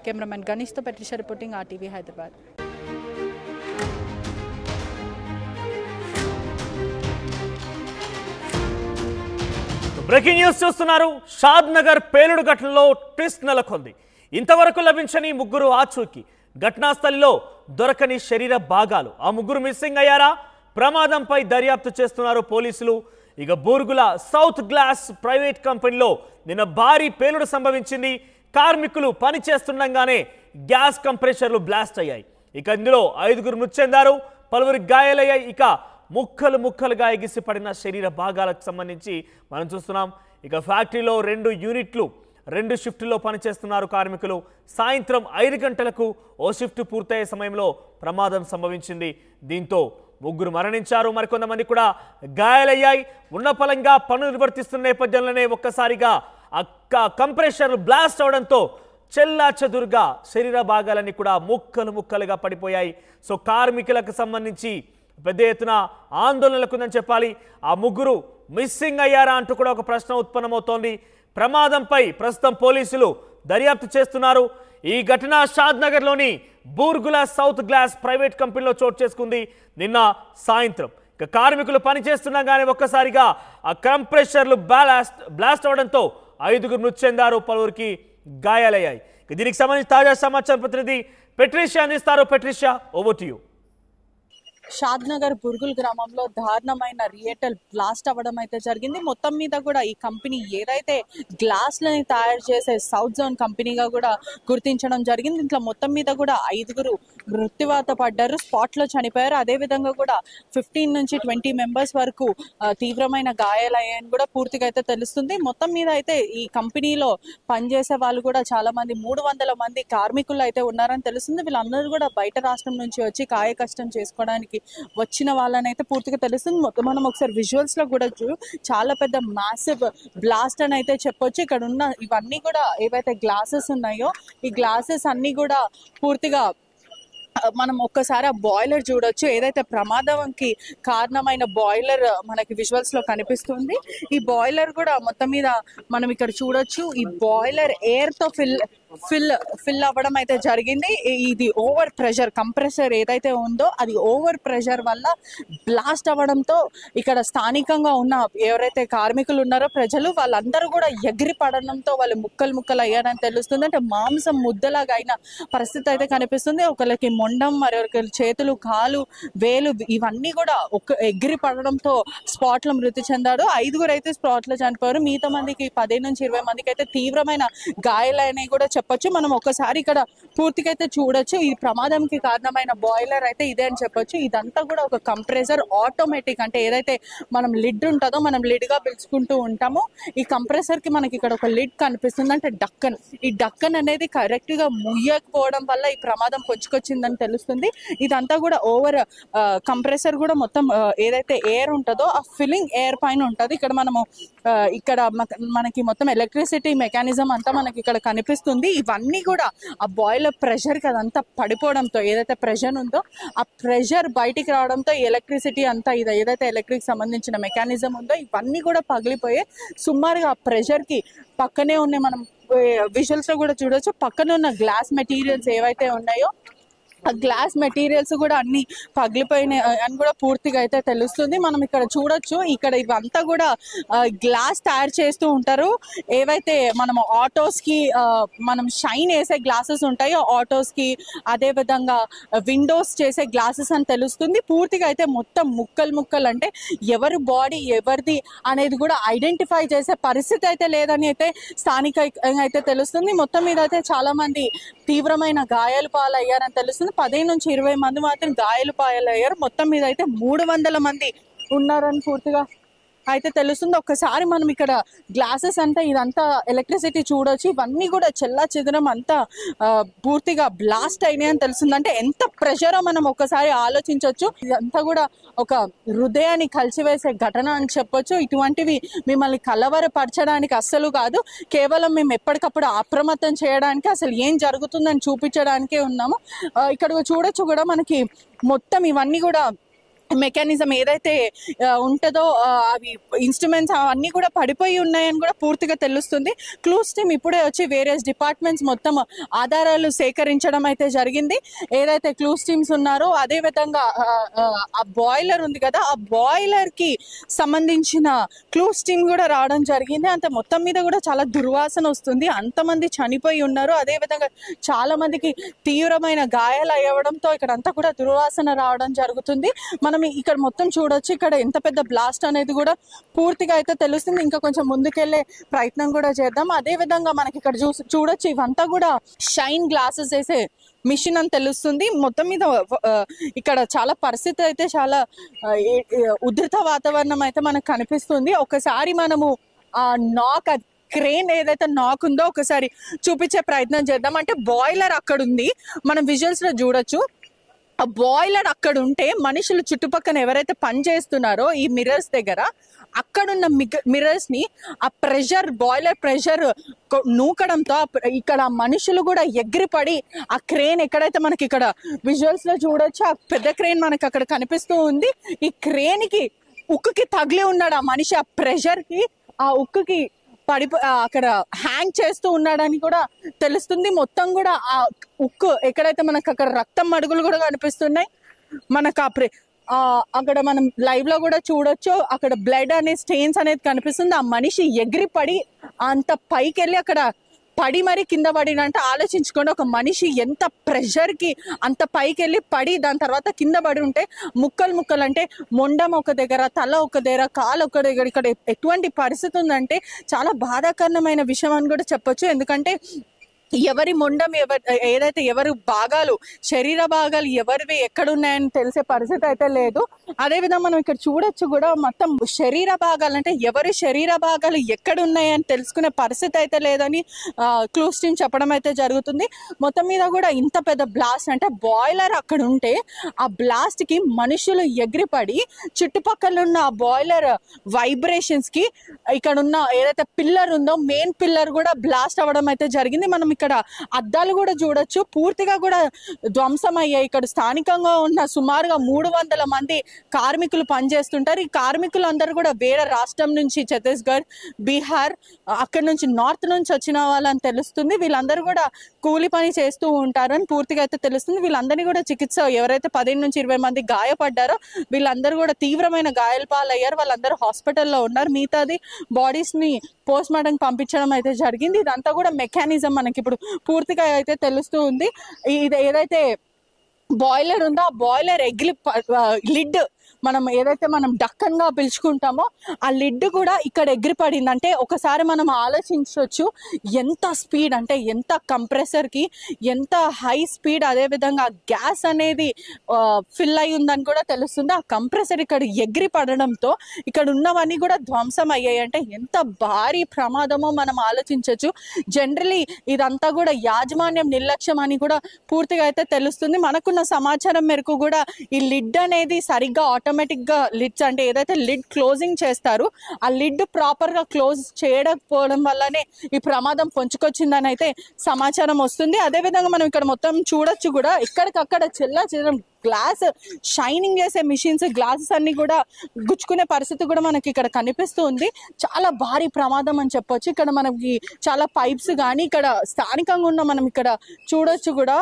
Cameraman గణేష్తో Patricia reporting RTV Hyderabad. Breaking news చూస్తున్నారు. షాద్ నగర్ పేలుడు ఘటనలో ట్విస్ట్ నెలకొంది. ఇంతవరకు లభించని ముగ్గురు ఆచూకీ, ఘటనా స్థలిలో దొరకని శరీర భాగాలు. ఆ ముగ్గురు మిస్సింగ్ అయ్యారా? ప్రమాదంపై దర్యాప్తు చేస్తున్నారు పోలీసులు. ఇక బూర్గుల సౌత్ గ్లాస్ ప్రైవేట్ కంపెనీలో నిన్న భారీ పేలుడు సంభవించింది. కార్మికులు పని చేస్తుండగానే గ్యాస్ కంప్రెషర్లు బ్లాస్ట్ అయ్యాయి. ఇక ఇందులో 5గురు మృతి చెందారు, పలువురికి గాయాలయ్యాయి. ఇక ముక్కలు ముక్కలుగా ఎగిసిపడిన శరీర భాగాలకు సంబంధించి మనం చూస్తున్నాం. ఇక ఫ్యాక్టరీలో 2 యూనిట్లు 2 షిఫ్టుల్లో పనిచేస్తున్నారు కార్మికులు. సాయంత్రం 5 గంటలకు ఓ షిఫ్ట్ పూర్తయ్యే సమయంలో ప్రమాదం సంభవించింది. దీంతో ముగ్గురు మరణించారు, మరికొంతమంది కూడా గాయాలయ్యాయి. ఉన్నపలంగా పనులు నిర్వర్తిస్తున్న నేపథ్యంలోనే ఒక్కసారిగా కంప్రెషర్లు బ్లాస్ట్ అవడంతో చెల్లా చెదురుగా శరీర భాగాలన్నీ కూడా ముక్కలు ముక్కలుగా పడిపోయాయి. సో కార్మికులకు సంబంధించి పెద్ద ఎత్తున ఆందోళనలకు ఉందని చెప్పాలి. ఆ ముగ్గురు మిస్సింగ్ అయ్యారా అంటూ కూడా ఒక ప్రశ్న ఉత్పన్నమవుతోంది. ప్రమాదంపై ప్రస్తుతం పోలీసులు దర్యాప్తు చేస్తున్నారు. ఈ ఘటన షాద్ నగర్లోని బూర్గుల సౌత్ గ్లాస్ ప్రైవేట్ కంపెనీలో చోటు చేసుకుంది నిన్న సాయంత్రం. ఇక కార్మికులు పనిచేస్తుండగానే ఒక్కసారిగా ఆ కంప్రెషర్లు బ్లాస్ట్ అవడంతో 5గురు మృతి చెందారు, పలువురికి గాయాలయ్యాయి. దీనికి సంబంధించి తాజా సమాచారం ప్రతినిధి పెట్రిషా అందిస్తారు. పెట్రిషా, ఓవర్ టు యు. షాద్ నగర్ బుర్గుల్ గ్రామంలో దారుణమైన రియటల్ బ్లాస్ట్ అవ్వడం అయితే జరిగింది. మొత్తం మీద కూడా ఈ కంపెనీ ఏదైతే గ్లాస్లని తయారు చేసే సౌత్ జోన్ కంపెనీగా కూడా గుర్తించడం జరిగింది. ఇంట్లో మొత్తం మీద కూడా 5గురు మృత్యువాత పడ్డారు, స్పాట్లో చనిపోయారు. అదేవిధంగా కూడా 15 నుంచి 20 మెంబర్స్ వరకు తీవ్రమైన గాయాలయ్యాయని కూడా పూర్తిగా అయితే తెలుస్తుంది. మొత్తం మీద అయితే ఈ కంపెనీలో పనిచేసే వాళ్ళు కూడా చాలా మంది 300 మంది కార్మికులు అయితే ఉన్నారని తెలుస్తుంది. వీళ్ళందరూ కూడా బయట రాష్ట్రం నుంచి వచ్చి కాయ కష్టం చేసుకోవడానికి వచ్చిన వాళ్ళని అయితే పూర్తిగా తెలుస్తుంది. మొత్తం మనం ఒకసారి విజువల్స్ లో కూడా చాలా పెద్ద మ్యాసివ్ బ్లాస్ట్ అని అయితే చెప్పొచ్చు. ఇక్కడ ఉన్న ఇవన్నీ కూడా ఏవైతే గ్లాసెస్ ఉన్నాయో ఈ గ్లాసెస్ అన్ని కూడా పూర్తిగా మనం ఒక్కసారి ఆ బాయిలర్ చూడొచ్చు. ఏదైతే ప్రమాదానికి కారణమైన బాయిలర్ మనకి విజువల్స్ లో కనిపిస్తుంది. ఈ బాయిలర్ కూడా మొత్తం మీద మనం ఇక్కడ చూడొచ్చు. ఈ బాయిలర్ ఎయిర్ తో ఫిల్ అవ్వడం అయితే జరిగింది. ఇది ఓవర్ ప్రెషర్ కంప్రెసర్ ఏదైతే ఉందో అది ఓవర్ ప్రెషర్ వల్ల బ్లాస్ట్ అవ్వడంతో ఇక్కడ స్థానికంగా ఉన్న ఎవరైతే కార్మికులు ఉన్నారో ప్రజలు వాళ్ళందరూ కూడా ఎగిరి పడడంతో వాళ్ళు ముక్కలు అయ్యారని తెలుస్తుంది. అంటే మాంసం ముద్దలాగా అయిన పరిస్థితి అయితే కనిపిస్తుంది. ఒకరికి మొండం, మరొకరి చేతులు, కాలు, వేలు ఇవన్నీ కూడా ఎగిరి పడడంతో స్పాట్ లో మృతి చెందాడు. 5గురు అయితే స్పాట్ లో చనిపోయారు. మిగతా మందికి 15 నుంచి 20 మందికి అయితే తీవ్రమైన గాయాలైనవి కూడా చెప్పొచ్చు. మనం ఒకసారి ఇక్కడ పూర్తిగా అయితే చూడొచ్చు. ఈ ప్రమాదంకి కారణమైన బాయిలర్ అయితే ఇదే అని చెప్పొచ్చు. ఇదంతా కూడా ఒక కంప్రెసర్ ఆటోమేటిక్, అంటే ఏదైతే మనం లిడ్ ఉంటుందో మనం లిడ్ గా పిలుచుకుంటూ ఉంటామో ఈ కంప్రెసర్ కి మనకి ఇక్కడ ఒక లిడ్ కనిపిస్తుంది, అంటే డక్కన్. ఈ డక్కన్ అనేది కరెక్ట్ గా ముయ్యకపోవడం వల్ల ఈ ప్రమాదం పొచ్చుకొచ్చిందని తెలుస్తుంది. ఇదంతా కూడా ఓవర్ కంప్రెసర్ కూడా మొత్తం ఏదైతే ఎయిర్ ఉంటుందో ఆ ఫిల్లింగ్ ఎయిర్ పైన ఉంటుంది. ఇక్కడ మనము ఇక్కడ మనకి మొత్తం ఎలక్ట్రిసిటీ మెకానిజం అంతా మనకి ఇక్కడ కనిపిస్తుంది. ఇవన్నీ కూడా ఆ బాయిలర్ ప్రెషర్ కి అదంతా పడిపోవడంతో ఏదైతే ప్రెషర్ ఉందో ఆ ప్రెషర్ బయటికి రావడంతో ఎలక్ట్రిసిటీ అంతా ఇది ఏదైతే ఎలక్ట్రిక్ సంబంధించిన మెకానిజం ఉందో ఇవన్నీ కూడా పగిలిపోయి సుమారుగా ఆ ప్రెషర్ కి పక్కనే ఉన్నాయి. మనం విజువల్స్ లో కూడా చూడొచ్చు. పక్కన ఉన్న గ్లాస్ మెటీరియల్స్ ఏవైతే ఉన్నాయో ఆ గ్లాస్ మెటీరియల్స్ కూడా అన్ని పగిలిపోయినాయి అని కూడా పూర్తిగా అయితే తెలుస్తుంది. మనం ఇక్కడ చూడొచ్చు. ఇక్కడ ఇవంతా కూడా గ్లాస్ తయారు చేస్తూ ఉంటారు. ఏవైతే మనం ఆటోస్ కి మనం షైన్ వేసే గ్లాసెస్ ఉంటాయో ఆటోస్ కి, అదే విధంగా విండోస్ చేసే గ్లాసెస్ అని తెలుస్తుంది. పూర్తిగా అయితే మొత్తం ముక్కలు అంటే ఎవరి బాడీ ఎవరిది అనేది కూడా ఐడెంటిఫై చేసే పరిస్థితి అయితే లేదని అయితే స్థానికంగా అయితే తెలుస్తుంది. మొత్తం మీద అయితే చాలా మంది తీవ్రమైన గాయాలు పాలయ్యారని తెలుస్తుంది. 15 నుంచి 20 మంది మాత్రం గాయాలు పాలయ్యారు. మొత్తం మీద అయితే 300 మంది ఉన్నారని పూర్తిగా అయితే తెలుస్తుంది. ఒక్కసారి మనం ఇక్కడ గ్లాసెస్ అంతా ఇదంతా ఎలక్ట్రిసిటీ చూడొచ్చు. ఇవన్నీ కూడా చెల్లా చెదరం అంతా పూర్తిగా బ్లాస్ట్ అయినాయి అని తెలుస్తుంది. అంటే ఎంత ప్రెషరో మనం ఒక్కసారి ఆలోచించవచ్చు. ఇదంతా కూడా ఒక హృదయాన్ని కలిసివేసే ఘటన అని చెప్పొచ్చు. ఇటువంటివి మిమ్మల్ని కలవరపరచడానికి అస్సలు కాదు, కేవలం మేము ఎప్పటికప్పుడు అప్రమత్తం చేయడానికి, అసలు ఏం జరుగుతుందని చూపించడానికే ఉన్నాము. ఇక్కడ చూడొచ్చు కూడా మనకి మొత్తం ఇవన్నీ కూడా మెకానిజం ఏదైతే ఉంటుందో అవి ఇన్స్ట్రుమెంట్స్ అవన్నీ కూడా పడిపోయి ఉన్నాయని కూడా పూర్తిగా తెలుస్తుంది. క్లూస్ టీమ్ ఇప్పుడే వచ్చి వేరియస్ డిపార్ట్మెంట్స్ మొత్తం ఆధారాలు సేకరించడం అయితే జరిగింది. ఏదైతే క్లూస్ టీమ్స్ ఉన్నారో అదే విధంగా ఆ బాయిలర్ ఉంది కదా, ఆ బాయిలర్ కి సంబంధించిన క్లూస్ టీమ్ కూడా రావడం జరిగింది. అంత మొత్తం మీద కూడా చాలా దుర్వాసన వస్తుంది. అంతమంది చనిపోయి ఉన్నారు. అదే విధంగా చాలా మందికి తీవ్రమైన గాయాలు అయ్యడంతో ఇక్కడ అంతా కూడా దుర్వాసన రావడం జరుగుతుంది. మనం ఇక్కడ మొత్తం చూడొచ్చు, ఇక్కడ ఎంత పెద్ద బ్లాస్ట్ అనేది కూడా పూర్తిగా అయితే తెలుస్తుంది. ఇంకా కొంచెం ముందుకెళ్లే ప్రయత్నం కూడా చేద్దాం. అదే విధంగా మనకి ఇక్కడ చూడొచ్చు, ఇవంతా కూడా షైన్ గ్లాసెస్ వేసే మిషన్ అని తెలుస్తుంది. మొత్తం మీద ఇక్కడ చాలా పరిస్థితి అయితే చాలా ఉధృత వాతావరణం అయితే మనకు కనిపిస్తుంది. ఒకసారి మనము ఆ నాక్ క్రేన్ ఏదైతే నాక్ ఉందో ఒకసారి చూపించే ప్రయత్నం చేద్దాం. అంటే బాయిలర్ అక్కడ ఉంది, మనం విజువల్స్ లో చూడొచ్చు. ఆ బాయిలర్ అక్కడ ఉంటే మనుషులు చుట్టుపక్కల ఎవరైతే పని చేస్తున్నారో ఈ మిర్రర్స్ దగ్గర, అక్కడున్న మిర్రర్స్ ని ఆ ప్రెషర్, బాయిలర్ ప్రెషర్ నూకడంతో ఇక్కడ మనుషులు కూడా ఎగిరిపడి ఆ క్రేన్ ఎక్కడైతే మనకి ఇక్కడ విజువల్స్ లో చూడొచ్చు, ఆ పెద్ద క్రేన్ మనకి అక్కడ కనిపిస్తూ ఉంది. ఈ క్రేన్ కి ఉక్కుకి తగిలి ఉన్నాడు ఆ మనిషి. ఆ ప్రెషర్ కి ఆ ఉక్కుకి అక్కడ హ్యాంగ్ చేస్తూ ఉన్నాడని కూడా తెలుస్తుంది. మొత్తం కూడా ఆ ఉక్కు ఎక్కడైతే మనకు అక్కడ రక్తం మడుగులు కూడా కనిపిస్తున్నాయి మనకు. అక్కడ మనం లైవ్ లో కూడా చూడొచ్చు, అక్కడ బ్లడ్ అనే స్టెయిన్స్ అనేది కనిపిస్తుంది. ఆ మనిషి ఎగిరిపడి అంత పైకి వెళ్ళి అక్కడ పడి మరి కింద పడినంటే ఆలోచించుకోండి. ఒక మనిషి ఎంత ప్రెషర్ కి అంత పైకి వెళ్ళి పడి దాని తర్వాత కింద పడి ఉంటే ముక్కలు అంటే మొండం ఒక దగ్గర, తల ఒక దగ్గర, కాలు ఒక దగ్గర, ఇక్కడ ఎటువంటి పరిస్థితి ఉందంటే చాలా బాధాకరమైన విషయం అని కూడా చెప్పొచ్చు. ఎందుకంటే ఎవరి మొండం ఏదైతే ఎవరి భాగాలు, శరీర భాగాలు ఎవరివి ఎక్కడున్నాయని తెలిసే పరిస్థితి అయితే లేదు. అదేవిధంగా మనం ఇక్కడ చూడొచ్చు కూడా, మొత్తం శరీర భాగాలు అంటే ఎవరి శరీర భాగాలు ఎక్కడున్నాయని తెలుసుకునే పరిస్థితి అయితే లేదని క్లూస్ టీమ్ చెప్పడం అయితే జరుగుతుంది. మొత్తం మీద కూడా ఇంత పెద్ద బ్లాస్ట్ అంటే బాయిలర్ అక్కడ ఉంటే ఆ బ్లాస్ట్ కి మనుషులు ఎగిరిపడి చుట్టుపక్కల ఉన్న ఆ బాయిలర్ వైబ్రేషన్స్ కి ఇక్కడ ఉన్న ఏదైతే పిల్లర్ ఉందో మెయిన్ పిల్లర్ కూడా బ్లాస్ట్ అవ్వడం అయితే జరిగింది. మనం ఇక్కడ అద్దాలు కూడా చూడొచ్చు, పూర్తిగా కూడా ధ్వంసం అయ్యాయి. ఇక్కడ స్థానికంగా ఉన్న సుమారుగా 300 మంది కార్మికులు పనిచేస్తుంటారు. ఈ కార్మికులు అందరూ కూడా వేరే రాష్ట్రం నుంచి, ఛత్తీస్గఢ్, బీహార్, అక్కడ నుంచి నార్త్ నుంచి వచ్చిన వాళ్ళని తెలుస్తుంది. వీళ్ళందరూ కూడా కూలి పని చేస్తూ ఉంటారు అని పూర్తిగా అయితే తెలుస్తుంది. వీళ్ళందరినీ కూడా చికిత్స, ఎవరైతే 15 నుంచి 20 మంది గాయపడ్డారో వీళ్ళందరూ కూడా తీవ్రమైన గాయాల పాలయ్యారు. వాళ్ళందరూ హాస్పిటల్లో ఉన్నారు. మిగతాది బాడీస్ ని పోస్ట్ మార్టం పంపించడం అయితే జరిగింది. ఇదంతా కూడా మెకానిజం మనకి ఇప్పుడు పూర్తిగా అయితే తెలుస్తూ ఉంది. ఇది ఏదైతే బాయిలర్ ఉందో ఆ బాయిలర్ లిడ్ మనం ఏదైతే మనం డక్కన్ గా పిలుచుకుంటామో ఆ లిడ్ కూడా ఇక్కడ ఎగిరిపడింది. అంటే ఒకసారి మనం ఆలోచించవచ్చు ఎంత స్పీడ్, అంటే ఎంత కంప్రెసర్ కి ఎంత హై స్పీడ్, అదే విధంగా గ్యాస్ అనేది ఫిల్ అయి ఉందని కూడా తెలుస్తుంది. ఆ కంప్రెసర్ ఇక్కడ ఎగిరి పడడంతో ఇక్కడ ఉన్నవన్నీ కూడా ధ్వంసం అయ్యాయి. అంటే ఎంత భారీ ప్రమాదమో మనం ఆలోచించవచ్చు. జనరలీ ఇదంతా కూడా యాజమాన్యం నిర్లక్ష్యం అని కూడా పూర్తిగా అయితే తెలుస్తుంది. మనకున్న సమాచారం మేరకు కూడా ఈ లిడ్ అనేది సరిగ్గా ఆటోమేటిక్ గా లిడ్స్ అంటే ఏదైతే లిడ్ క్లోజింగ్ చేస్తారు ఆ లిడ్ ప్రాపర్ గా క్లోజ్ చేయకపోవడం వల్లనే ఈ ప్రమాదం పొంచుకొచ్చిందని అయితే సమాచారం వస్తుంది. అదే విధంగా మనం ఇక్కడ మొత్తం చూడొచ్చు కూడా, ఎక్కడికక్కడ చెల్లాచెదరం గ్లాస్ షైనింగ్ చేసే మిషన్స్, గ్లాసెస్ అన్ని కూడా గుచ్చుకునే పరిస్థితి కూడా మనకి ఇక్కడ కనిపిస్తూ ఉంది. చాలా భారీ ప్రమాదం అని చెప్పొచ్చు. ఇక్కడ మనకి చాలా పైప్స్ కానీ ఇక్కడ స్థానికంగా ఉన్న మనం ఇక్కడ చూడొచ్చు కూడా.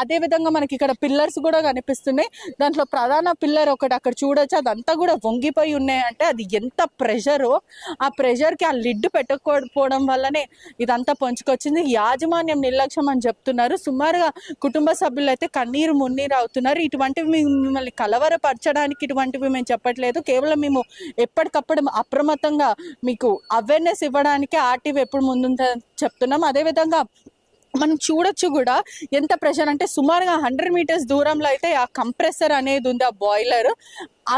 అదే విధంగా మనకి ఇక్కడ పిల్లర్స్ కూడా కనిపిస్తున్నాయి. దాంట్లో ప్రధాన పిల్లర్ ఒకటి అక్కడ చూడొచ్చు, అదంతా కూడా వంగిపోయి ఉన్నాయి. అంటే అది ఎంత ప్రెషరో, ఆ ప్రెషర్ కి ఆ లిడ్ పెట్టకపోవడం వల్లనే ఇదంతా పొంచుకొచ్చింది. యాజమాన్యం నిర్లక్ష్యం అని చెప్తున్నారు. సుమారుగా కుటుంబ సభ్యులు అయితే కన్నీరు మున్నీరు అవుతున్నారు. ఇటువంటివి మిమ్మల్ని కలవరపరచడానికి ఇటువంటివి మేము చెప్పట్లేదు, కేవలం మేము ఎప్పటికప్పుడు అప్రమత్తంగా మీకు అవేర్నెస్ ఇవ్వడానికి ఆర్టీవీ ఎప్పుడు ముందుందని చెప్తున్నాం. అదేవిధంగా మనం చూడొచ్చు కూడా ఎంత ప్రెషర్ అంటే సుమారుగా 100 మీటర్స్ దూరంలో అయితే ఆ కంప్రెసర్ అనేది ఉంది, ఆ బాయిలర్.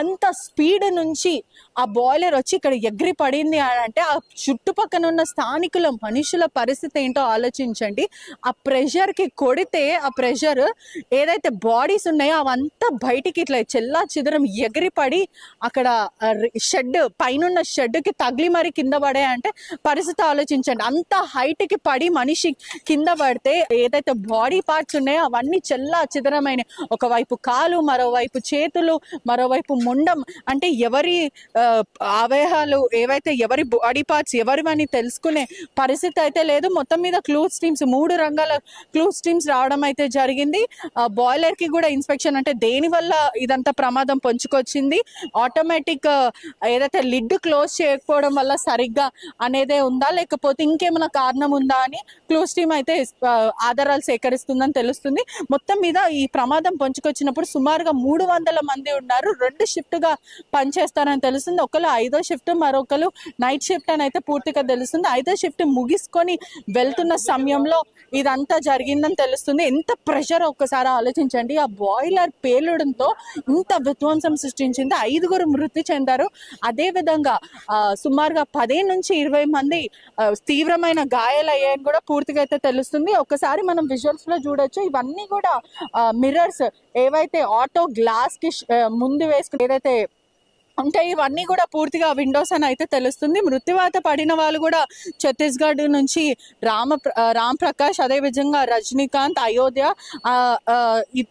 అంత స్పీడ్ నుంచి ఆ బాయిలర్ వచ్చి ఇక్కడ ఎగిరి పడింది అని అంటే ఆ చుట్టుపక్కల ఉన్న స్థానికుల మనుషుల పరిస్థితి ఏంటో ఆలోచించండి. ఆ ప్రెషర్ కి కొడితే ఆ ప్రెషర్ ఏదైతే బాడీస్ ఉన్నాయో అవంతా బయటికి ఇట్లా చెల్లా చిదరం ఎగిరిపడి అక్కడ షెడ్ పైన షెడ్ కి తగిలి మరి కింద పడే అంటే పరిస్థితి ఆలోచించండి. అంత హైట్ కి పడి మనిషి కింద పడితే ఏదైతే బాడీ పార్ట్స్ ఉన్నాయో అవన్నీ చెల్లా చిదరమైన, ఒకవైపు కాలు, మరోవైపు చేతులు, మరోవైపు మొండం అంటే ఎవరి అవయవాలు ఏవైతే ఎవరి బాడీ పార్ట్స్ ఎవరివని తెలుసుకునే పరిస్థితి అయితే లేదు. మొత్తం మీద క్లూస్ టీమ్స్ 3 రంగాల క్లూస్ టీమ్స్ రావడం అయితే జరిగింది. బాయిలర్ కి కూడా ఇన్స్పెక్షన్ అంటే దేని వల్ల ఇదంతా ప్రమాదం పొంచుకొచ్చింది, ఆటోమేటిక్ ఏదైతే లిడ్ క్లోజ్ చేయకపోవడం వల్ల సరిగ్గా అనేదే ఉందా లేకపోతే ఇంకేమైనా కారణం ఉందా అని క్లూస్ టీమ్ అయితే ఆధారాలు సేకరిస్తుందని తెలుస్తుంది. మొత్తం మీద ఈ ప్రమాదం పొంచుకొచ్చినప్పుడు సుమారుగా 300 మంది ఉన్నారు. 2 షిఫ్ట్ గా పనిచేస్తారని తెలుస్తుంది. ఒకరు 5వ షిఫ్ట్, మరొకరు నైట్ షిఫ్ట్ అని అయితే పూర్తిగా తెలుస్తుంది. 5వ షిఫ్ట్ ముగిసుకొని వెళ్తున్న సమయంలో ఇదంతా జరిగిందని తెలుస్తుంది. ఎంత ప్రెషర్ ఒక్కసారి ఆలోచించండి. ఆ బాయిలర్ పేలుడంతో ఇంత విధ్వంసం సృష్టించింది. 5గురు మృతి చెందారు. అదే విధంగా సుమారుగా 10 నుంచి 20 మంది తీవ్రమైన గాయాలయ్యాయని కూడా పూర్తిగా అయితే తెలుస్తుంది. ఒకసారి మనం విజువల్స్ లో చూడొచ్చు. ఇవన్నీ కూడా మిర్రర్స్ ఏవైతే ఆటో గ్లాస్ కి ముందు వేసుకుని ఏదైతే ఉంటాయి ఇవన్నీ కూడా పూర్తిగా విండోస్ అని అయితే తెలుస్తుంది. మృత్యువాత పడిన వాళ్ళు కూడా ఛత్తీస్గఢ్ నుంచి రామ్ ప్రకాష్, అదే విధంగా రజనీకాంత్, అయోధ్య,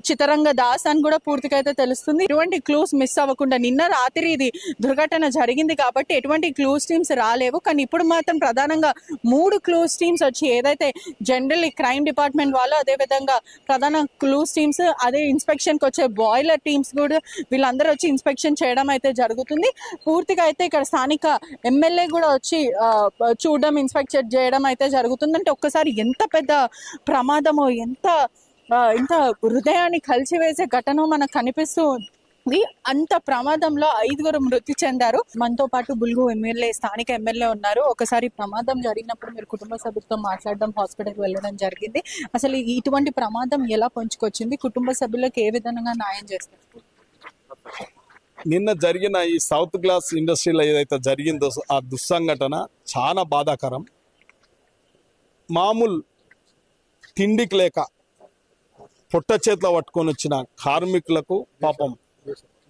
చితరంగ దాస్ అని కూడా పూర్తిగా అయితే తెలుస్తుంది. ఎటువంటి క్లూస్ మిస్ అవ్వకుండా నిన్న రాత్రి ఇది దుర్ఘటన జరిగింది కాబట్టి ఎటువంటి క్లూస్ టీమ్స్ రాలేవు. కానీ ఇప్పుడు మాత్రం ప్రధానంగా 3 క్లూస్ టీమ్స్ వచ్చి ఏదైతే జనరల్ క్రైమ్ డిపార్ట్మెంట్ వాళ్ళు, అదే విధంగా ప్రధాన క్లూస్ టీమ్స్, అదే ఇన్స్పెక్షన్ కి వచ్చే బాయిలర్ టీమ్స్ కూడా వీళ్ళందరూ వచ్చి ఇన్స్పెక్షన్ చేయడం అయితే జరుగుతుంది. పూర్తిగా అయితే ఇక్కడ స్థానిక ఎమ్మెల్యే కూడా వచ్చి చూడడం, ఇన్స్పెక్షన్ చేయడం అయితే జరుగుతుంది. అంటే ఒక్కసారి ఎంత పెద్ద ప్రమాదమో, ఎంత హృదయాన్ని కలిసివేసే ఘటన మనకు కనిపిస్తుంది. అంత ప్రమాదంలో 5గురు మృతి చెందారు. మనతో పాటు బుల్గు ఎమ్మెల్యే, స్థానిక ఎమ్మెల్యే ఉన్నారు. ఒకసారి ప్రమాదం జరిగినప్పుడు మీరు కుటుంబ సభ్యులతో మాట్లాడడం, హాస్పిటల్కి వెళ్ళడం జరిగింది. అసలు ఇటువంటి ప్రమాదం ఎలా పొంచుకొచ్చింది, కుటుంబ సభ్యులకు ఏ విధంగా న్యాయం చేస్తారు? నిన్న జరిగిన ఈ సౌత్ గ్లాస్ ఇండస్ట్రీలో ఏదైతే జరిగిందో ఆ దుస్సంఘటన చాలా బాధాకరం. మామూలు తిండికి లేక పొట్ట చేతిలో పట్టుకొని వచ్చిన కార్మికులకు పాపం,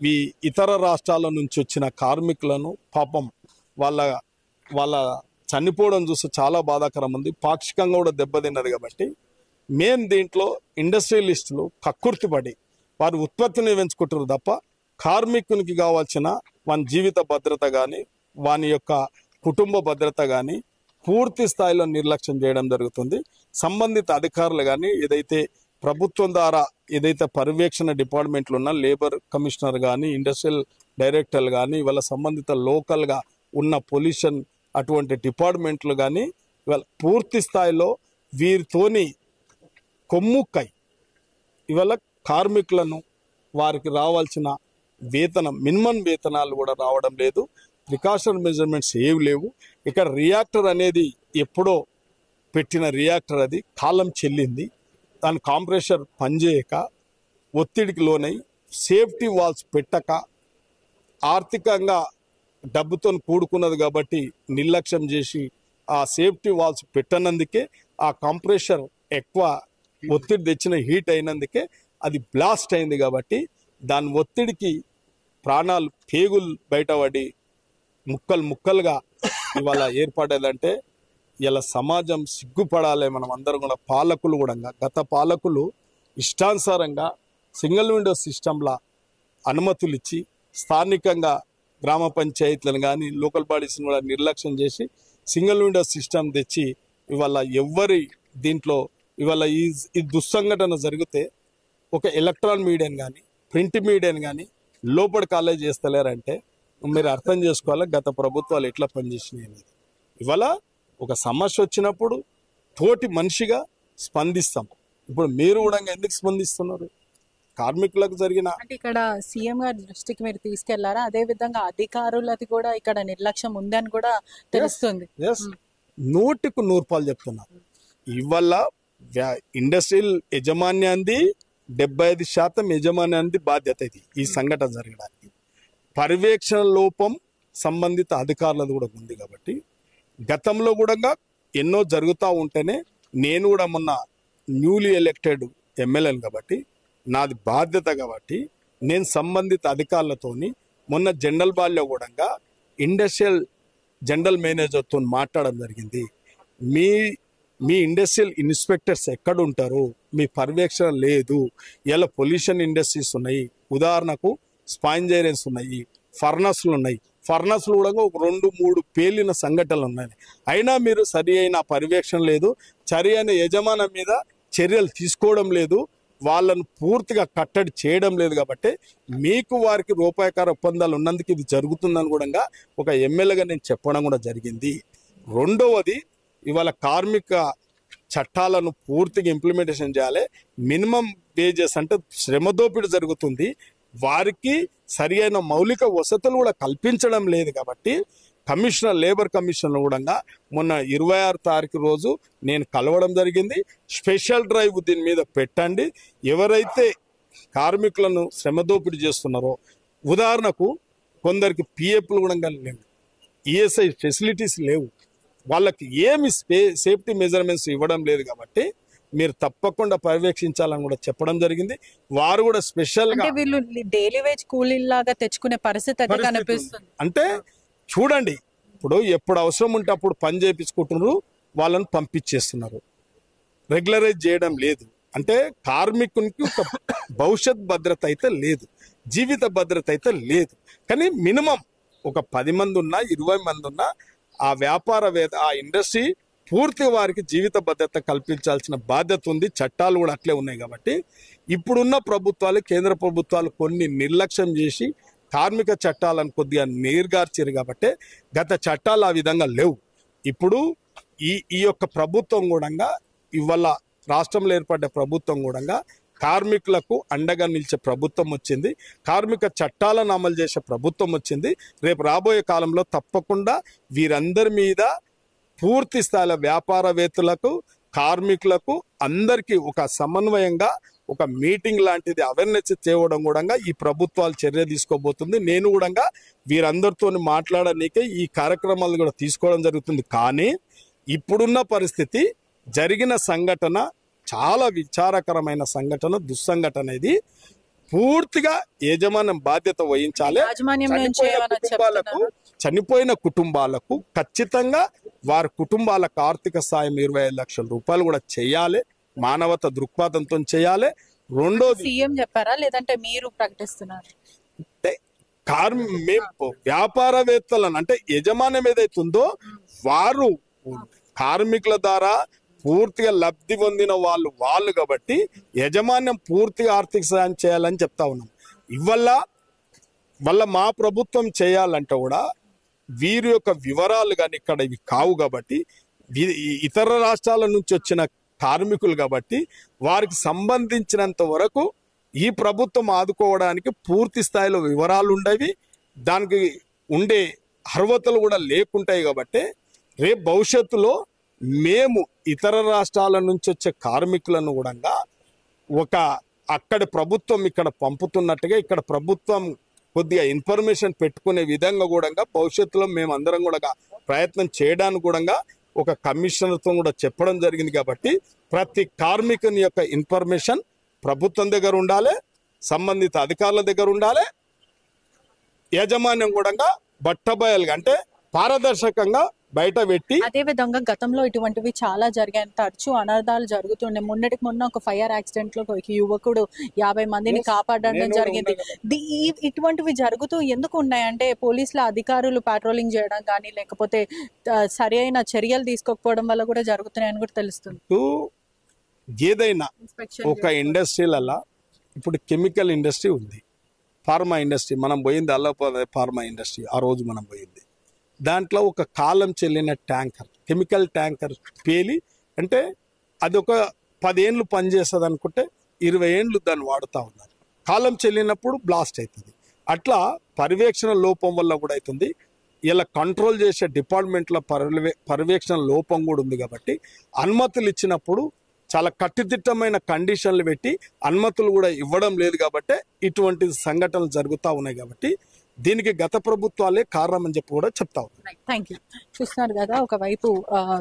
ఈ ఇతర రాష్ట్రాల నుంచి వచ్చిన కార్మికులను పాపం వాళ్ళ చనిపోవడం చూస్తే చాలా బాధాకరం ఉంది. పాక్షికంగా కూడా దెబ్బతిన్నది కాబట్టి మెయిన్ దీంట్లో ఇండస్ట్రియలిస్టులు కక్కుర్తిపడి వారి ఉత్పత్తిని పెంచుకుంటారు తప్ప కార్మికునికి కావాల్సిన వాని జీవిత భద్రత కానీ, వాని యొక్క కుటుంబ భద్రత కానీ పూర్తి స్థాయిలో నిర్లక్ష్యం చేయడం జరుగుతుంది. సంబంధిత అధికారులు కానీ, ఏదైతే ప్రభుత్వం ద్వారా ఏదైతే పర్యవేక్షణ డిపార్ట్మెంట్లు ఉన్నా లేబర్ కమిషనర్ కానీ, ఇండస్ట్రియల్ డైరెక్టర్లు కానీ, వాళ్ళ సంబంధిత లోకల్గా ఉన్న పొల్యూషన్ అటువంటి డిపార్ట్మెంట్లు కానీ ఇవాళ పూర్తి స్థాయిలో వీరితోని కొమ్ముక్కై ఇవాళ కార్మికులను వారికి రావాల్సిన వేతనం, మినిమం వేతనాలు కూడా రావడం లేదు. ప్రికాషన్ మెజర్మెంట్స్ ఏవి లేవు. ఇక్కడ రియాక్టర్ అనేది ఎప్పుడో పెట్టిన రియాక్టర్ అది కాలం చెల్లింది. దాని కాంప్రెషర్ పనిచేయక, ఒత్తిడికి లోనై, సేఫ్టీ వాల్స్ పెట్టక, ఆర్థికంగా డబ్బుతో కూడుకున్నది కాబట్టి నిర్లక్ష్యం చేసి ఆ సేఫ్టీ వాల్స్ పెట్టనందుకే ఆ కంప్రెషర్ ఎక్కువ ఒత్తిడి తెచ్చిన హీట్ అయినందుకే అది బ్లాస్ట్ అయింది. కాబట్టి దాని ఒత్తిడికి ప్రాణాలు, పేగులు బయటపడి ముక్కలుగా ఇవాళ ఏర్పడేదంటే ఇలా సమాజం సిగ్గుపడాలి. మనం అందరం కూడా, పాలకులు కూడా, గత పాలకులు ఇష్టానుసారంగా సింగిల్ విండో సిస్టంలా అనుమతులు ఇచ్చి స్థానికంగా గ్రామ పంచాయతీలను కానీ లోకల్ బాడీస్ని కూడా నిర్లక్ష్యం చేసి సింగిల్ విండో సిస్టమ్ తెచ్చి ఇవాళ ఎవ్వరి దీంట్లో ఇవాళ ఈ దుస్సంఘటన జరిగితే ఒక ఎలక్ట్రాన్ మీడియాని కానీ, ప్రింట్ మీడియాని కానీ లోపల కాలేజ్ చేస్తలేరంటే మీరు అర్థం చేసుకోవాలి గత ప్రభుత్వాలు ఎట్లా పనిచేసినాయి అనేది. ఇవాళ ఒక సమస్య వచ్చినప్పుడు తోటి మనిషిగా స్పందిస్తాం. ఇప్పుడు మీరు కూడా ఎందుకు స్పందిస్తున్నారు? కార్మికులకు జరిగిన అంటే ఇక్కడ సీఎం గారి దృష్టికి మీరు తీసుకెళ్లారా? అదే విధంగా అధికారులది కూడా ఇక్కడ నిర్లక్ష్యం ఉందని కూడా తెలుస్తుంది. 100కు 100 చెప్తున్నారు. ఇవాళ ఇండస్ట్రియల్ యజమాన్యాన్ని 75% యజమాన్యాన్ని బాధ్యత ఇది. ఈ సంఘటన జరగడానికి పర్యవేక్షణ లోపం సంబంధిత అధికారులది కూడా ఉంది. కాబట్టి గతంలో కూడా ఎన్నో జరుగుతూ ఉంటేనే నేను కూడా మొన్న న్యూలీ ఎలక్టెడ్ ఎమ్మెల్యేని కాబట్టి నాది బాధ్యత కాబట్టి నేను సంబంధిత అధికారులతోని మొన్న జనరల్ బాల్లో కూడా ఇండస్ట్రియల్ జనరల్ మేనేజర్తో మాట్లాడడం జరిగింది. మీ ఇండస్ట్రియల్ ఇన్స్పెక్టర్స్ ఎక్కడ ఉంటారు? మీ పర్యవేక్షణ లేదు. ఇలా పొల్యూషన్ ఇండస్ట్రీస్ ఉన్నాయి. ఉదాహరణకు స్పాంజైరెన్స్ ఉన్నాయి, ఫర్నస్లు ఉన్నాయి. ఫర్నస్లు కూడా ఒక 2-3 పేలిన సంఘటనలు ఉన్నాయి. అయినా మీరు సరి అయిన పర్యవేక్షణ లేదు, సరి అయిన యజమానం మీద చర్యలు తీసుకోవడం లేదు, వాళ్ళను పూర్తిగా కట్టడి చేయడం లేదు. కాబట్టి మీకు వారికి రూపాయకార ఒప్పందాలు ఉన్నందుకు ఇది జరుగుతుందని కూడా ఒక ఎమ్మెల్యేగా నేను చెప్పడం కూడా జరిగింది. రెండవది, ఇవాళ కార్మిక చట్టాలను పూర్తిగా ఇంప్లిమెంటేషన్ చేయాలి. మినిమం వేజెస్ అంటే శ్రమ దోపిడీ జరుగుతుంది, వారికి సరి అయిన మౌలిక వసతులు కూడా కల్పించడం లేదు. కాబట్టి కమిషనర్, లేబర్ కమిషనర్ కూడా మొన్న 26 తారీఖు రోజు నేను కలవడం జరిగింది. స్పెషల్ డ్రైవ్ దీని మీద పెట్టండి. ఎవరైతే కార్మికులను శ్రమ దోపిడీ చేస్తున్నారో, ఉదాహరణకు కొందరికి పిఎఫ్లు కూడా లేవు, ఈఎస్ఐ ఫెసిలిటీస్ లేవు, వాళ్ళకి ఏమి సేఫ్టీ మెజర్మెంట్స్ ఇవ్వడం లేదు. కాబట్టి మీరు తప్పకుండా పర్యవేక్షించాలని కూడా చెప్పడం జరిగింది. వారు కూడా స్పెషల్ గా వీళ్ళు డైలీ వేజ్ కూలీలాగా తెచ్చుకునే పరిస్థితి కనిపిస్తుంది. అంటే చూడండి, ఇప్పుడు ఎప్పుడు అవసరం ఉంటే అప్పుడు పని చేయించుకుంటున్నారు, వాళ్ళని పంపించేస్తున్నారు, రెగ్యులరైజ్ చేయడం లేదు. అంటే కార్మికునికి ఒక భవిష్యత్ భద్రత అయితే లేదు, జీవిత భద్రత అయితే లేదు. కానీ మినిమం ఒక 10 మంది ఉన్నా, 20 మంది ఉన్నా ఆ వ్యాపారవేత్త, ఆ ఇండస్ట్రీ పూర్తి వారికి జీవిత భద్రత కల్పించాల్సిన బాధ్యత ఉంది. చట్టాలు కూడా అట్లే ఉన్నాయి. కాబట్టి ఇప్పుడున్న ప్రభుత్వాలు, కేంద్ర ప్రభుత్వాలు కొన్ని నిర్లక్ష్యం చేసి కార్మిక చట్టాలను కొద్దిగా నీర్గార్చారు. కాబట్టి గత చట్టాలు ఆ విధంగా లేవు. ఇప్పుడు ఈ యొక్క ప్రభుత్వం కూడా, ఇవాళ రాష్ట్రంలో ఏర్పడ్డ ప్రభుత్వం కూడా కార్మికులకు అండగా నిలిచే ప్రభుత్వం వచ్చింది, కార్మిక చట్టాలను అమలు చేసే ప్రభుత్వం వచ్చింది. రేపు రాబోయే కాలంలో తప్పకుండా వీరందరి మీద పూర్తి స్థాయిలో వ్యాపారవేత్తలకు, కార్మికులకు అందరికీ ఒక సమన్వయంగా ఒక మీటింగ్ లాంటిది అవేర్నెస్ తేవడం కూడా ఈ ప్రభుత్వాలు చర్య తీసుకోబోతుంది. నేను కూడా వీరందరితో మాట్లాడడానికే ఈ కార్యక్రమాలు కూడా తీసుకోవడం జరుగుతుంది. కానీ ఇప్పుడున్న పరిస్థితి, జరిగిన సంఘటన చాలా విచారకరమైన సంఘటన, దుస్సంఘటన. ఇది పూర్తిగా యజమానం బాధ్యత వహించాలి. చనిపోయిన కుటుంబాలకు ఖచ్చితంగా వారి కుటుంబాలకు ఆర్థిక సాయం 25 లక్షల రూపాయలు కూడా చేయాలి, మానవత దృక్పథంతో చేయాలి. రెండోది, సీఎం చెప్పారా లేదంటే మీరు ప్రకటిస్తున్నారు? వ్యాపారవేత్తలను అంటే యజమానం ఏదైతుందో వారు కార్మికుల ద్వారా పూర్తిగా లబ్ధి పొందిన వాళ్ళు కాబట్టి యజమాన్యం పూర్తిగా ఆర్థిక సాయం చేయాలని చెప్తా ఉన్నాం. ఇవల్ల మా ప్రభుత్వం చేయాలంటే కూడా వీరి యొక్క వివరాలు కానీ ఇక్కడ ఇవి కావు. కాబట్టి ఇతర రాష్ట్రాల నుంచి వచ్చిన కార్మికులు కాబట్టి వారికి సంబంధించినంత వరకు ఈ ప్రభుత్వం ఆదుకోవడానికి పూర్తి స్థాయిలో వివరాలు ఉండేవి, దానికి ఉండే అర్హతలు కూడా లేకుంటాయి. కాబట్టి రేపు భవిష్యత్తులో మేము ఇతర రాష్ట్రాల నుంచి వచ్చే కార్మికులను కూడా అక్కడి ప్రభుత్వం ఇక్కడ పంపుతున్నట్టుగా ఇక్కడ ప్రభుత్వం కొద్దిగా ఇన్ఫర్మేషన్ పెట్టుకునే విధంగా కూడా భవిష్యత్తులో మేమందరం కూడా ప్రయత్నం చేయడానికి కూడా ఒక కమిషనర్తో కూడా చెప్పడం జరిగింది. కాబట్టి ప్రతి కార్మికుని యొక్క ఇన్ఫర్మేషన్ ప్రభుత్వం దగ్గర ఉండాలి, సంబంధిత అధికారుల దగ్గర ఉండాలి, యాజమాన్యం కూడా బట్టబయలుగా అంటే పారదర్శకంగా బయట పెట్టి. అదే విధంగా గతంలో ఇటువంటివి చాలా జరిగాయి, తరచూ అనర్థాలు జరుగుతుండే. మొన్నటికి మొన్న ఒక ఫైర్ యాక్సిడెంట్ లో ఒక యువకుడు 50 మందిని కాపాడడం జరిగింది. ఇటువంటివి జరుగుతూ ఎందుకు ఉన్నాయి అంటే పోలీసుల అధికారులు పాట్రోలింగ్ చేయడం కానీ లేకపోతే సరి అయిన చర్యలు తీసుకోకపోవడం వల్ల కూడా జరుగుతున్నాయని కూడా తెలుస్తుంది. ఏదైనా ఒక ఇండస్ట్రీలలో ఇప్పుడు కెమికల్ ఇండస్ట్రీ ఉంది, ఫార్మా ఇండస్ట్రీ, మనం పోయింది అల్లపోతే ఫార్మా ఇండస్ట్రీ, ఆ రోజు మనం పోయింది. దాంట్లో ఒక కాలం చెల్లిన ట్యాంకర్, కెమికల్ ట్యాంకర్ పేలి, అంటే అది ఒక 10 ఏళ్ళు పనిచేస్తుంది అనుకుంటే 20 ఏళ్ళు దాన్ని వాడుతూ ఉన్నారు. కాలం చెల్లినప్పుడు బ్లాస్ట్ అవుతుంది. అట్లా పర్యవేక్షణ లోపం వల్ల కూడా అవుతుంది. ఇలా కంట్రోల్ చేసే డిపార్ట్మెంట్ల పర్యవేక్షణ లోపం కూడా ఉంది. కాబట్టి అనుమతులు ఇచ్చినప్పుడు చాలా కట్టుదిట్టమైన కండిషన్లు పెట్టి అనుమతులు కూడా ఇవ్వడం లేదు. కాబట్టి ఇటువంటి సంఘటనలు జరుగుతూ ఉన్నాయి. కాబట్టి దీనికి గత ప్రభుత్వాలే కారణం అని చెప్పి కూడా చెప్తా ఉన్నాం. Thank you. చూస్తున్నారు కదా, ఒకవైపు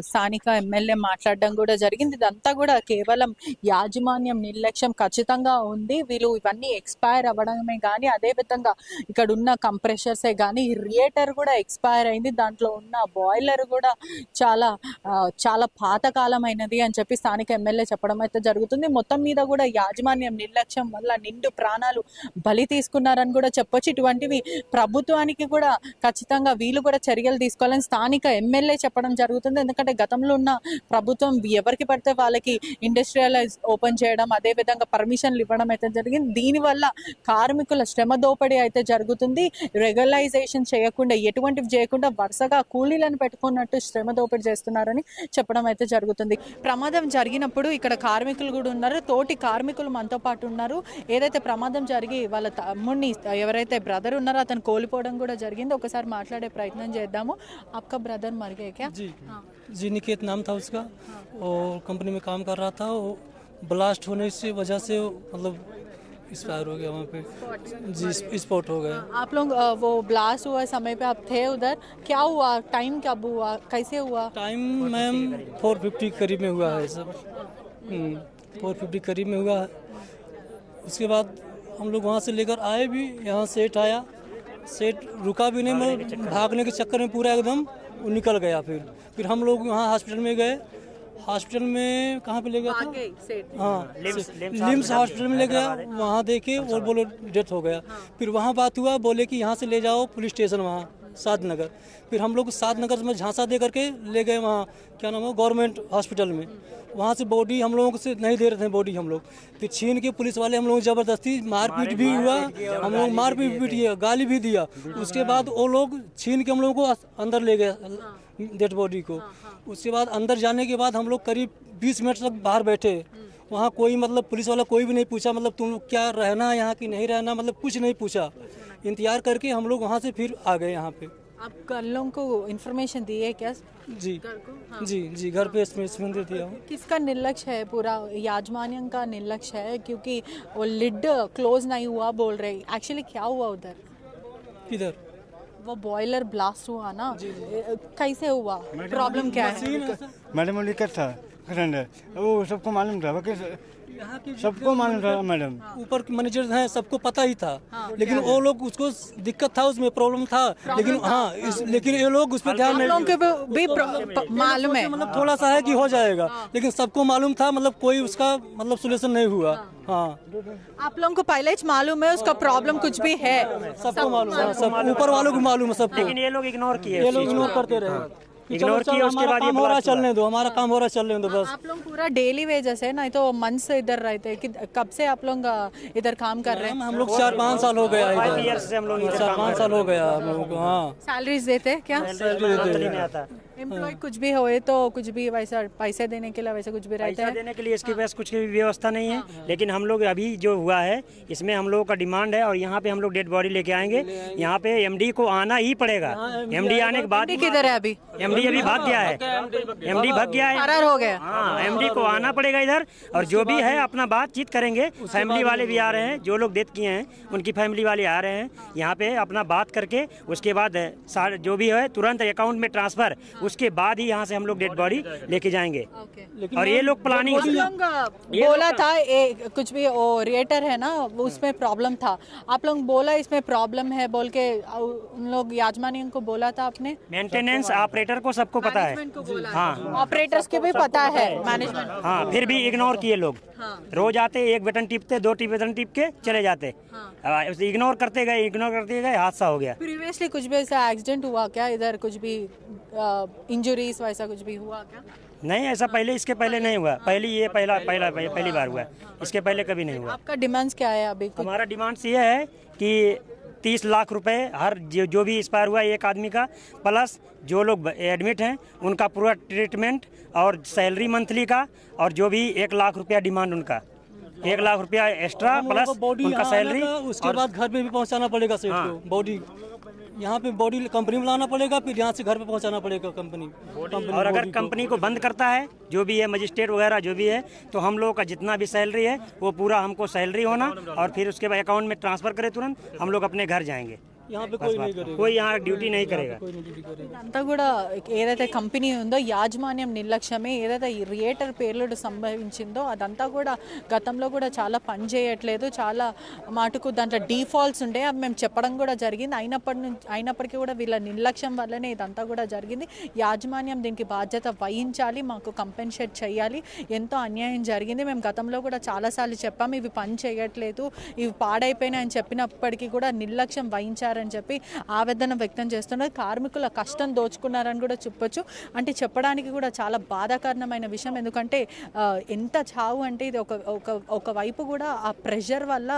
స్థానిక ఎమ్మెల్యే మాట్లాడడం కూడా జరిగింది. ఇదంతా కూడా కేవలం యాజమాన్యం నిర్లక్ష్యం ఖచ్చితంగా ఉంది. వీళ్ళు ఇవన్నీ ఎక్స్పైర్ అవ్వడమే కానీ, అదే విధంగా ఇక్కడ ఉన్న కంప్రెషర్సే కానీ, రియేటర్ కూడా ఎక్స్పైర్ అయింది, దాంట్లో ఉన్న బాయిలర్ కూడా చాలా పాతకాలమైనది అని చెప్పి స్థానిక ఎమ్మెల్యే చెప్పడం అయితే జరుగుతుంది. మొత్తం మీద కూడా యాజమాన్యం నిర్లక్ష్యం వల్ల నిండు ప్రాణాలు బలి తీసుకున్నారని కూడా చెప్పొచ్చు. ఇటువంటివి ప్రభుత్వానికి కూడా ఖచ్చితంగా వీళ్ళు కూడా చర్యలు తీసుకోవాలని స్థానిక ఎమ్మెల్యే చెప్పడం జరుగుతుంది. ఎందుకంటే గతంలో ఉన్న ప్రభుత్వం ఎవరికి పడితే వాళ్ళకి ఇండస్ట్రియలైజ్ ఓపెన్ చేయడం, అదే విధంగా పర్మిషన్లు ఇవ్వడం అయితే జరిగింది. దీనివల్ల కార్మికుల శ్రమ దోపిడీ అయితే జరుగుతుంది. రెగ్యులైజేషన్ చేయకుండా, ఎటువంటివి చేయకుండా వరుసగా కూలీలను పెట్టుకున్నట్టు శ్రమ దోపిడీ చేస్తున్నారని చెప్పడం అయితే జరుగుతుంది. ప్రమాదం జరిగినప్పుడు ఇక్కడ కార్మికులు కూడా ఉన్నారు, తోటి కార్మికులు మనతో పాటు ఉన్నారు. ఏదైతే ప్రమాదం జరిగి వాళ్ళ తమ్ముడిని, ఎవరైతే బ్రదర్ ఉన్నారో అతను కోల్పోవడం కూడా జరిగింది. ఒకసారి మాట్లాడే ప్రయత్నం చేద్దాము. आपका ब्रदर मर गए क्या? जी निकेत नाम था उसका, और कंपनी में काम कर रहा था। वो ब्लास्ट होने से वजह से मतलब एक्सपायर हो गया वहाँ पे। जी स्पॉट हो गया। आप लोग वो ब्लास्ट हुआ समय पे आप थे उधर, क्या हुआ, टाइम कब हुआ, कैसे हुआ? टाइम मैम 4:50 करीब में हुआ है सब। 4:50 करीब में हुआ है। उसके बाद हम लोग वहाँ से लेकर आए भी, यहाँ सेठ आया, सेठ रुका भी नहीं, मतलब भागने के चक्कर में पूरा एकदम वो निकल गया। फिर हम लोग वहाँ हॉस्पिटल में गए। हॉस्पिटल में कहाँ पे ले गया था? हाँ, लिम्स हॉस्पिटल में ले गया। वहाँ देखे और बोले डेथ हो गया। फिर वहाँ बात हुआ, बोले कि यहाँ से ले जाओ पुलिस स्टेशन वहाँ शादनगर। फिर हम लोग शादनगर में झांसा दे करके ले गए वहाँ, क्या नाम है, गवर्नमेंट हॉस्पिटल में। वहाँ से बॉडी हम लोगों से नहीं दे रहे थे बॉडी। हम लोग फिर छीन के पुलिस वाले हम लोग ज़बरदस्ती मारपीट भी हुआ, हम लोग मारपीट भी किया, गाली भी दिया। उसके बाद वो लोग छीन के हम लोगों को अंदर ले गए डेड बॉडी को। उसके बाद अंदर जाने के बाद हम लोग करीब 20 मिनट तक बाहर बैठे। वहाँ कोई मतलब पुलिस वाला कोई भी नहीं पूछा, मतलब तुम लोग क्या रहना है यहाँ की नहीं रहना, मतलब कुछ नहीं पूछा। इंतजार करके हम लोग वहाँ से फिर आ गए यहाँ पे। आप कल लोगों को इन्फॉर्मेशन दी है क्या? जी घर को? हाँ। जी घर पे इसमें दे दिया हूँ। किसका निर्लक्ष्य है? पूरा याजमान्यन का निर्लक्ष्य है, क्योंकि वो लिड क्लोज नहीं हुआ बोल रहे। एक्चुअली क्या हुआ उधर? किधर? वो बॉयलर ब्लास्ट हुआ ना, कैसे हुआ, प्रॉब्लम क्या है? मैडम लिखा था वो सबको मालूम था, सबको मालूम था मैडम। ऊपर मैनेजर हैं, सबको पता ही था। लेकिन वो लोग उसको दिक्कत था, उसमें प्रॉब्लम था। लेकिन हाँ लेकिन ये लोग उस पर ध्यान नहीं, लोगों को भी मालूम है, मतलब थोड़ा सा है कि हो जाएगा। लेकिन सबको मालूम था, मतलब कोई उसका मतलब सोल्यूशन नहीं हुआ। हाँ आप लोगों को पहले ही मालूम है उसका प्रॉब्लम कुछ भी है, सबको मालूम है, सब ऊपर वालों को मालूम है सबको। लेकिन ये लोग इग्नोर किए, ये लोग इग्नोर करते रहे। इग्नोर किया। उसके बाद काम हो रहा चलने दो, हमारा काम हो रहा चलने दो बस। आप लोग पूरा डेली वेजेस है, नहीं तो मंथ से इधर रहते हैं कि कब से आप लोग इधर काम कर रहे हैं? हम लोग 4-5 साल हो गया, 5 years से हम लोग 4-5 साल हो गया हम लोग को। हाँ सैलरीज देते हैं क्या? नहीं आता। एम्प्लॉय कुछ भी होए तो कुछ भी वैसा पैसे देने के लिए वैसे कुछ भी रहता पैसा है? देने के लिए इसके पास कुछ की व्यवस्था नहीं है। लेकिन हम लोग अभी जो हुआ है इसमें हम लोगों का डिमांड है, और यहाँ पे हम लोग डेड बॉडी लेके आएंगे। यहाँ पे एमडी को आना ही पड़ेगा। एमडी आने के बाद किधर है अभी? एमडी अभी भाग गया है, एमडी भाग गया है, फरार हो गया। हाँ एमडी को आना पड़ेगा इधर, और जो भी है अपना बातचीत करेंगे। फैमिली वाले भी आ रहे हैं, जो लोग डेथ किए हैं उनकी फैमिली वाले आ रहे हैं यहाँ पे अपना बात करके। उसके बाद जो भी है तुरंत अकाउंट में ट्रांसफर, उसके बाद ही यहाँ से हम लोग डेड बॉडी लेके जाएंगे। और ये लोग प्लानिंग बोला था कुछ भी वो रिएटर है ना, उसमें प्रॉब्लम था। आप लोग बोला इसमें प्रॉब्लम है बोल के उन लोग याजमानियों को बोला था आपने? मेंटेनेंस ऑपरेटर को सबको पता है, हाँ ऑपरेटर्स के भी पता है, मैनेजमेंट। हाँ फिर भी इग्नोर किए लोग। रोज आते, एक बटन टिपते, 2 बटन टिप के चले जाते। इग्नोर करते गए, हादसा हो गया। प्रीवियसली कुछ भी ऐसा एक्सीडेंट हुआ क्या इधर? कुछ भी इंजरीज वैसा कुछ भी हुआ क्या? नहीं ऐसा पहले, इसके पहले नहीं हुआ। ये पहली बार हुआ, इसके पहले कभी नहीं हुआ। आपका डिमांड्स क्या है अभी? हमारा डिमांड्स ये है कि 30 लाख रुपए हर जो भी एक्सपायर हुआ एक आदमी का, प्लस जो लोग एडमिट हैं उनका पूरा ट्रीटमेंट, और सैलरी मंथली का, और जो भी 1 लाख रुपया डिमांड उनका, 1 लाख रुपया एक्स्ट्रा प्लस उनका सैलरी। उसके बाद घर पे भी पहुंचाना पड़ेगा सेठ को बॉडी। यहाँ पे बॉडी कंपनी में लाना पड़ेगा, फिर यहाँ से घर पे पहुँचाना पड़ेगा कंपनी। और अगर कंपनी को बंद करता है जो भी है, मजिस्ट्रेट वगैरह जो भी है, तो हम लोग का जितना भी सैलरी है वो पूरा हमको सैलरी होना, और फिर उसके बाद अकाउंट में ट्रांसफर करे तुरंत, हम लोग अपने घर जाएंगे। यहाँ पे कोई नहीं करेगा, कोई यहाँ ड्यूटी नहीं करेगा। कोई नहीं ड्यूटी करेगा। అంతా కూడా ఏదైతే కంపెనీ ఉందో యాజమాన్యం నిర్లక్ష్యమే, ఏదైతే ఈ రియేటర్ పేలుడు సంభవించిందో అదంతా కూడా గతంలో కూడా చాలా పని చేయట్లేదు, చాలా మాటుకు దాంట్లో డీఫాల్ట్స్ ఉండే అవి మేము చెప్పడం కూడా జరిగింది. అయినప్పటికీ కూడా వీళ్ళ నిర్లక్ష్యం వల్లనే ఇదంతా కూడా జరిగింది. యాజమాన్యం దీనికి బాధ్యత వహించాలి, మాకు కంపెన్సేట్ చేయాలి. ఎంతో అన్యాయం జరిగింది. మేము గతంలో కూడా చాలాసార్లు చెప్పాము ఇవి పని చేయట్లేదు, ఇవి పాడైపోయినాయని చెప్పినప్పటికీ కూడా నిర్లక్ష్యం వహించారని చెప్పి ఆవేదన వ్యక్తం చేస్తున్నారు. కార్మికుల కష్టం దోచుకున్నారని కూడా చెప్పొచ్చు. అంటే చెప్పడానికి కూడా చాలా బాధాకరమైన విషయం. ఎందుకంటే ఎంత చావు అంటే ఇది ఒకవైపు కూడా ఆ ప్రెషర్ వల్ల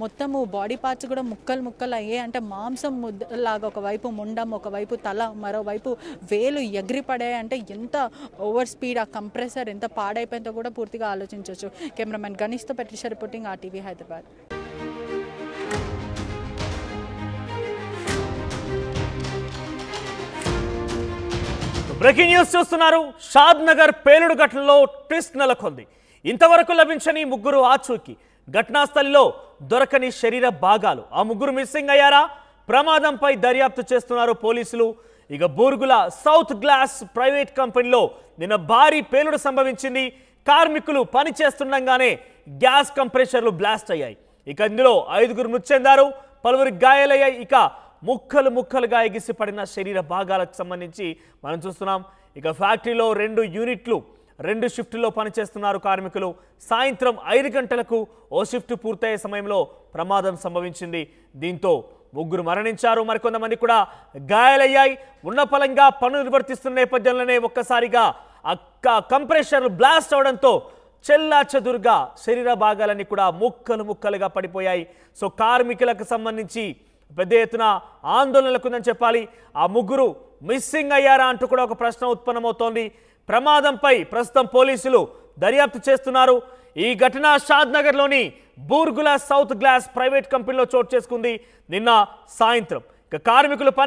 మొత్తము బాడీ పార్ట్స్ కూడా ముక్కలు అయ్యాయి. అంటే మాంసం ముద్దలాగా ఒకవైపు ముండం, ఒకవైపు తల, మరోవైపు వేలు ఎగిరిపడాయి. అంటే ఎంత ఓవర్ స్పీడ్ ఆ కంప్రెసర్ ఎంత పాడైపోయిందో కూడా పూర్తిగా ఆలోచించవచ్చు. కెమెరామెన్ గణేష్తో Patricia reporting RTV Hyderabad. Breaking news చూస్తున్నారు. షాద్ నగర్ పేలుడు ఘటనలో ట్విస్ట్ నెలకొంది. ఇంతవరకు లభించని ముగ్గురు ఆచూకీ, ఘటనా స్థలిలో దొరకని శరీర భాగాలు. ఆ ముగ్గురు మిస్సింగ్ అయ్యారా? ప్రమాదంపై దర్యాప్తు చేస్తున్నారు పోలీసులు. ఇక బూర్గుల సౌత్ గ్లాస్ ప్రైవేట్ కంపెనీలో నిన్న భారీ పేలుడు సంభవించింది. కార్మికులు పని చేస్తుండగానే గ్యాస్ కంప్రెషర్లు బ్లాస్ట్ అయ్యాయి. ఇక ఇందులో 5గురు మృతి చెందారు, పలువురు గాయాలయ్యాయి. ఇక ముక్కలుగా ఎగిసిపడిన శరీర భాగాలకు సంబంధించి మనం చూస్తున్నాం. ఇక ఫ్యాక్టరీలో 2 యూనిట్లు 2 షిఫ్టుల్లో పనిచేస్తున్నారు కార్మికులు. సాయంత్రం 5 గంటలకు ఓ షిఫ్ట్ పూర్తయ్యే సమయంలో ప్రమాదం సంభవించింది. దీంతో 3 మరణించారు, మరికొంతమంది కూడా గాయాలయ్యాయి. ఉన్నపలంగా పనులు నిర్వర్తిస్తున్న నేపథ్యంలోనే ఒక్కసారిగా కంప్రెషర్లు బ్లాస్ట్ అవడంతో చెల్లాచెదురుగా శరీర భాగాలన్నీ కూడా ముక్కలుగా పడిపోయాయి. సో కార్మికులకు సంబంధించి పెద్ద ఎత్తున ఆందోళనలకు ఉందని చెప్పాలి. ఆ 3 మిస్సింగ్ అయ్యారా అంటూ కూడా ఒక ప్రశ్న ఉత్పన్నమవుతోంది. ప్రమాదంపై ప్రస్తుతం పోలీసులు దర్యాప్తు చేస్తున్నారు. ఈ ఘటన షాద్ నగర్లోని బూర్గుల సౌత్ గ్లాస్ ప్రైవేట్ కంపెనీలో చోటు చేసుకుంది నిన్న సాయంత్రం. కార్మికులు పని